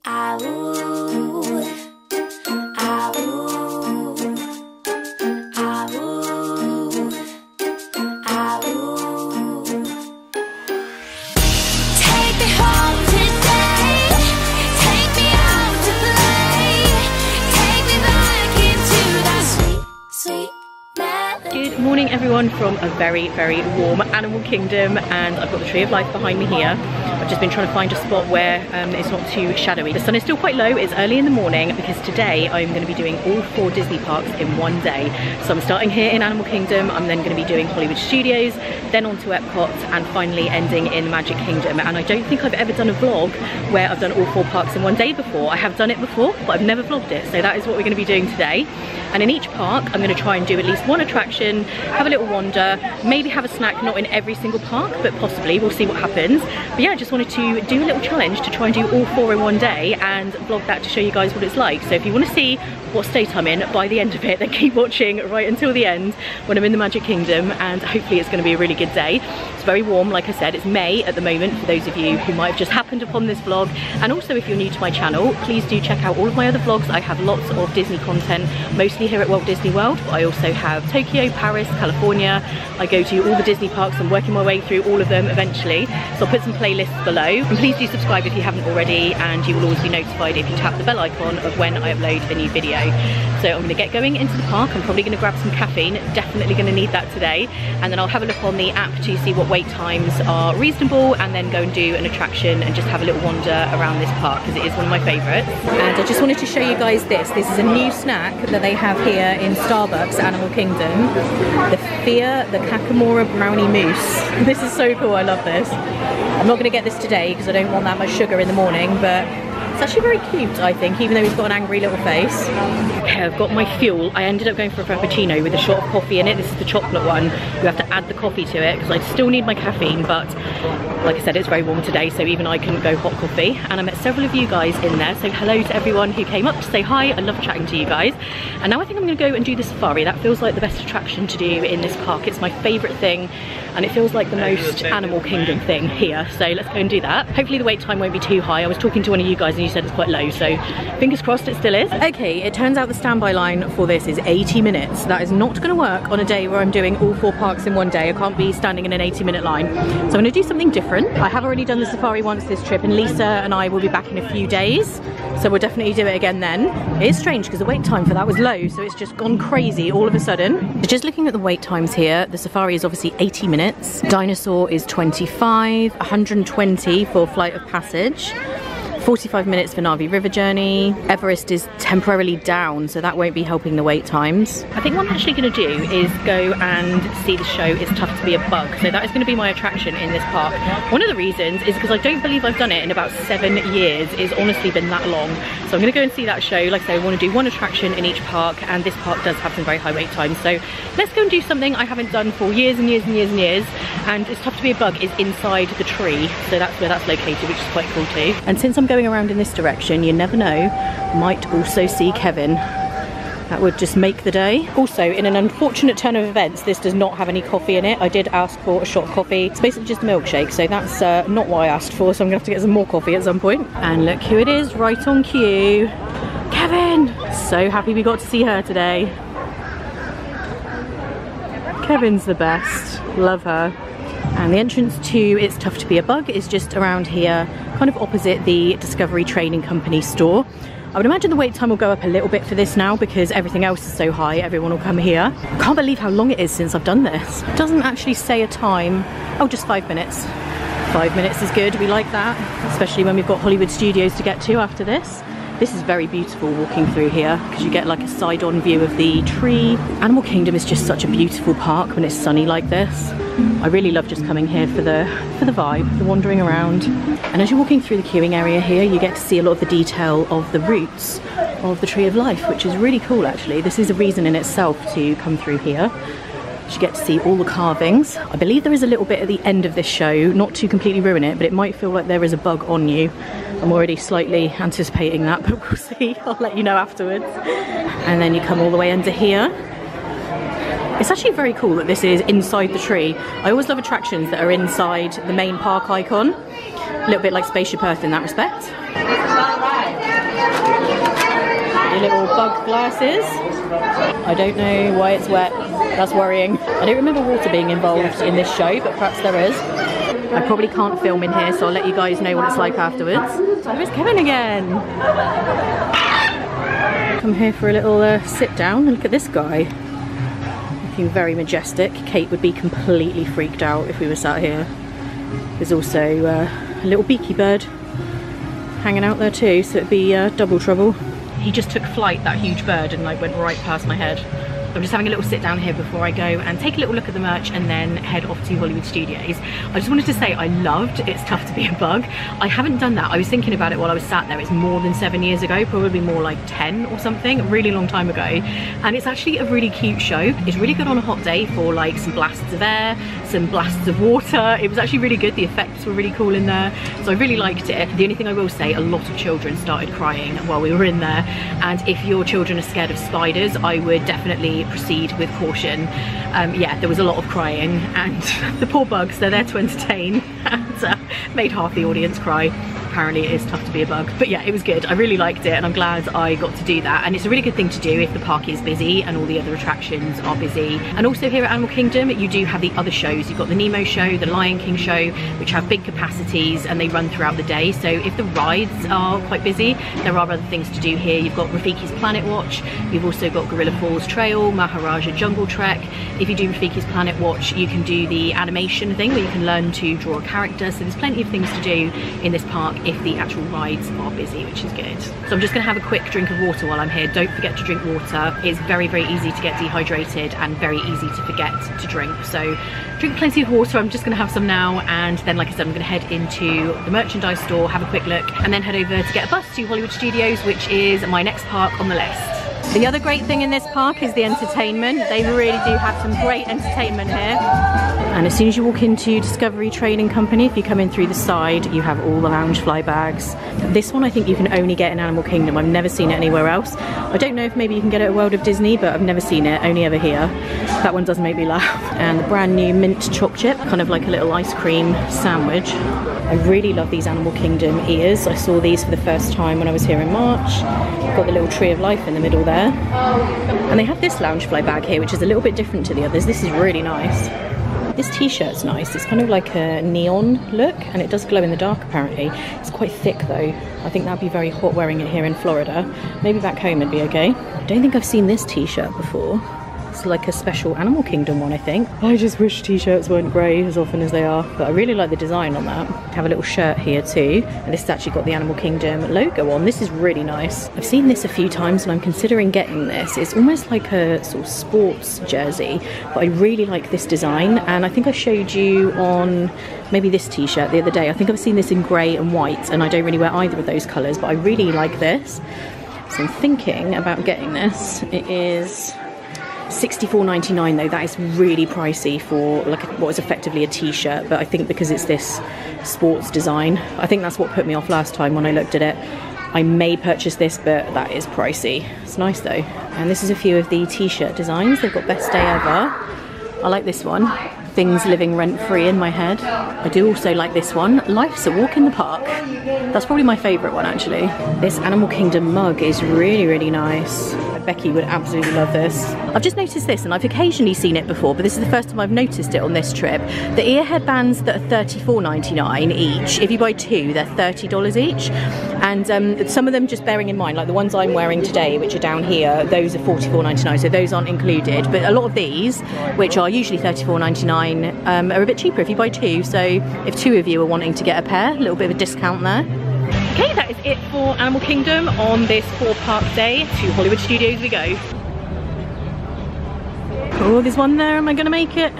Good morning everyone from a very, very warm Animal Kingdom, and I've got the Tree of Life behind me here. I've just been trying to find a spot where it's not too shadowy. The sun is still quite low, it's early in the morning because today I'm going to be doing all 4 Disney parks in one day. So I'm starting here in Animal Kingdom, I'm then going to be doing Hollywood Studios, then on to Epcot, and finally ending in Magic Kingdom. And I don't think I've ever done a vlog where I've done all 4 parks in one day before. I have done it before, but I've never vlogged it. So that is what we're going to be doing today. And in each park, I'm going to try and do at least one attraction, have a little wander, maybe have a snack, not in every single park, but possibly, we'll see what happens. But yeah, I just wanted to do a little challenge to try and do all 4 in one day and vlog that to show you guys what it's like. So if you want to see what state I'm in by the end of it, then keep watching right until the end when I'm in the Magic Kingdom, and hopefully it's going to be a really good day. It's very warm, like I said, it's May at the moment for those of you who might have just happened upon this vlog. And also if you're new to my channel, please do check out all of my other vlogs. I have lots of Disney content, mostly here at Walt Disney World, but I also have Tokyo, Paris, California. I go to all the Disney parks. I'm working my way through all of them eventually, so I'll put some playlists below. And please do subscribe if you haven't already, and you will always be notified if you tap the bell icon of when I upload a new video. So I'm going to get going into the park. I'm probably going to grab some caffeine, definitely going to need that today, and then I'll have a look on the app to see what wait times are reasonable, and then go and do an attraction and just have a little wander around this park because it is one of my favourites. And I just wanted to show you guys this. This is a new snack that they have here in Starbucks Animal Kingdom, the Fia the Kakamora Brownie Mousse. This is so cool, I love this. I'm not going to get this today because I don't want that much sugar in the morning, but it's actually very cute, I think, even though he's got an angry little face. Okay, I've got my fuel. I ended up going for a Frappuccino with a shot of coffee in it. This is the chocolate one. You have to add the coffee to it because I still need my caffeine, but like I said, it's very warm today, so even I couldn't go hot coffee. And I met several of you guys in there, so hello to everyone who came up to say hi. I love chatting to you guys. And now I think I'm going to go and do the safari. That feels like the best attraction to do in this park. It's my favourite thing, and it feels like the most Animal Kingdom thing here. So let's go and do that. Hopefully the wait time won't be too high. I was talking to one of you guys and you said it's quite low, so fingers crossed it still is. Okay, it turns out the standby line for this is 80 minutes. That is not going to work on a day where I'm doing all 4 parks in one day. I can't be standing in an 80-minute line. So I'm going to do something different. I have already done the safari once this trip, and Lisa and I will be back in a few days, so we'll definitely do it again then. It is strange because the wait time for that was low, so it's just gone crazy all of a sudden. Just looking at the wait times here, the safari is obviously 80 minutes, Dinosaur is 25, 120 for Flight of Passage, 45 minutes for Na'vi River Journey. Everest is temporarily down, so that won't be helping the wait times. I think what I'm actually going to do is go and see the show It's Tough to Be a Bug. So that is going to be my attraction in this park. One of the reasons is because I don't believe I've done it in about 7 years. It's honestly been that long. So I'm going to go and see that show. Like I say, I want to do one attraction in each park, and this park does have some very high wait times. So let's go and do something I haven't done for years and years and years and years. And It's Tough to Be a Bug is inside the tree, so that's where that's located, which is quite cool too. And since I'm going around in this direction, you never know, might also see Kevin. That would just make the day. Also, in an unfortunate turn of events, this does not have any coffee in it. I did ask for a shot of coffee. It's basically just a milkshake, so that's not what I asked for, so I'm gonna have to get some more coffee at some point. And look who it is, right on cue. Kevin! So happy we got to see her today. Kevin's the best, love her. And the entrance to It's Tough to Be a Bug is just around here, kind of opposite the Discovery Trading Company store. I would imagine the wait time will go up a little bit for this now because everything else is so high, everyone will come here. Can't believe how long it is since I've done this. It doesn't actually say a time. Oh, just 5 minutes. 5 minutes is good, we like that, especially when we've got Hollywood Studios to get to after this. This is very beautiful walking through here because you get like a side-on view of the tree. Animal Kingdom is just such a beautiful park when it's sunny like this. I really love just coming here for the vibe, the wandering around. And as you're walking through the queuing area here, you get to see a lot of the detail of the roots of the Tree of Life, which is really cool actually. This is a reason in itself to come through here. You get to see all the carvings. I believe there is a little bit at the end of this show, not to completely ruin it, but it might feel like there is a bug on you. I'm already slightly anticipating that, but we'll see. I'll let you know afterwards. And then you come all the way under here. It's actually very cool that this is inside the tree. I always love attractions that are inside the main park icon. A little bit like Spaceship Earth in that respect. glasses. I don't know why it's wet. That's worrying. I don't remember water being involved in this show, but perhaps there is. I probably can't film in here, so I'll let you guys know what it's like afterwards. There's Kevin again. Come here for a little sit down and look at this guy. Looking very majestic. Kate would be completely freaked out if we were sat here. There's also a little beaky bird hanging out there too, so it'd be double trouble. He just took flight, that huge bird, and like went right past my head. I'm just having a little sit down here before I go and take a little look at the merch and then head off to Hollywood Studios. I just wanted to say I loved It's Tough to Be a Bug. I haven't done that. I was thinking about it while I was sat there. It's more than 7 years ago, probably more like 10 or something, a really long time ago. And it's actually a really cute show. It's really good on a hot day for like some blasts of air, some blasts of water. It was actually really good. The effects were really cool in there. So I really liked it. The only thing I will say, a lot of children started crying while we were in there. And if your children are scared of spiders, I would definitely proceed with caution. Yeah, there was a lot of crying, and the poor bugs, they're there to entertain, and made half the audience cry. Apparently it is tough to be a bug, but yeah, it was good. I really liked it, and I'm glad I got to do that. And it's a really good thing to do if the park is busy and all the other attractions are busy. And also here at Animal Kingdom, you do have the other shows. You've got the Nemo show, the Lion King show, which have big capacities and they run throughout the day. So if the rides are quite busy, there are other things to do here. You've got Rafiki's Planet Watch, you've also got Gorilla Falls Trail, Maharaja Jungle Trek. If you do Rafiki's Planet Watch, you can do the animation thing where you can learn to draw a character. So there's plenty of things to do in this park if the actual rides are busy, which is good. So I'm just gonna have a quick drink of water while I'm here. Don't forget to drink water. It's very, very easy to get dehydrated and very easy to forget to drink. So drink plenty of water. I'm just gonna have some now, and then like I said, I'm gonna head into the merchandise store, have a quick look, and then head over to get a bus to Hollywood Studios, which is my next park on the list. The other great thing in this park is the entertainment. They really do have some great entertainment here. And as soon as you walk into Discovery Trading Company, if you come in through the side, you have all the Loungefly bags. This one I think you can only get in Animal Kingdom. I've never seen it anywhere else. I don't know if maybe you can get it at World of Disney, but I've never seen it, only ever here. That one does make me laugh. And the brand new mint choc chip, kind of like a little ice cream sandwich. I really love these Animal Kingdom ears. I saw these for the first time when I was here in March. Got the little Tree of Life in the middle there. And they have this Loungefly bag here, which is a little bit different to the others. This is really nice. This t-shirt's nice. It's kind of like a neon look, and it does glow in the dark apparently. It's quite thick though. I think that'd be very hot wearing it here in Florida. Maybe back home it'd be okay. I don't think I've seen this t-shirt before. It's like a special Animal Kingdom one, I think. I just wish t-shirts weren't grey as often as they are, but I really like the design on that. I have a little shirt here too, and this has actually got the Animal Kingdom logo on. This is really nice. I've seen this a few times and I'm considering getting this. It's almost like a sort of sports jersey, but I really like this design, and I think I showed you on maybe this t-shirt the other day. I think I've seen this in grey and white, and I don't really wear either of those colours, but I really like this. So I'm thinking about getting this. It is $64.99 though. That is really pricey for like what is effectively a t-shirt, but I think because it's this sports design, I think that's what put me off last time when I looked at it. I may purchase this, but that is pricey. It's nice though. And this is a few of the t-shirt designs. They've got Best Day Ever. I like this one. Things living rent-free in my head. I do also like this one, Life's a Walk in the Park. That's probably my favourite one actually. This Animal Kingdom mug is really, really nice. Becky would absolutely love this. I've just noticed this, and I've occasionally seen it before, but this is the first time I've noticed it on this trip. The ear headbands that are $34.99 each, if you buy two, they're $30 each. And some of them, just bearing in mind, like the ones I'm wearing today, which are down here, those are $44.99, so those aren't included. But a lot of these, which are usually $34.99, are a bit cheaper if you buy two. So if two of you are wanting to get a pair, a little bit of a discount there. Okay, that is it for Animal Kingdom on this 4-park day. To Hollywood Studios we go. Oh, there's one there. Am I going to make it?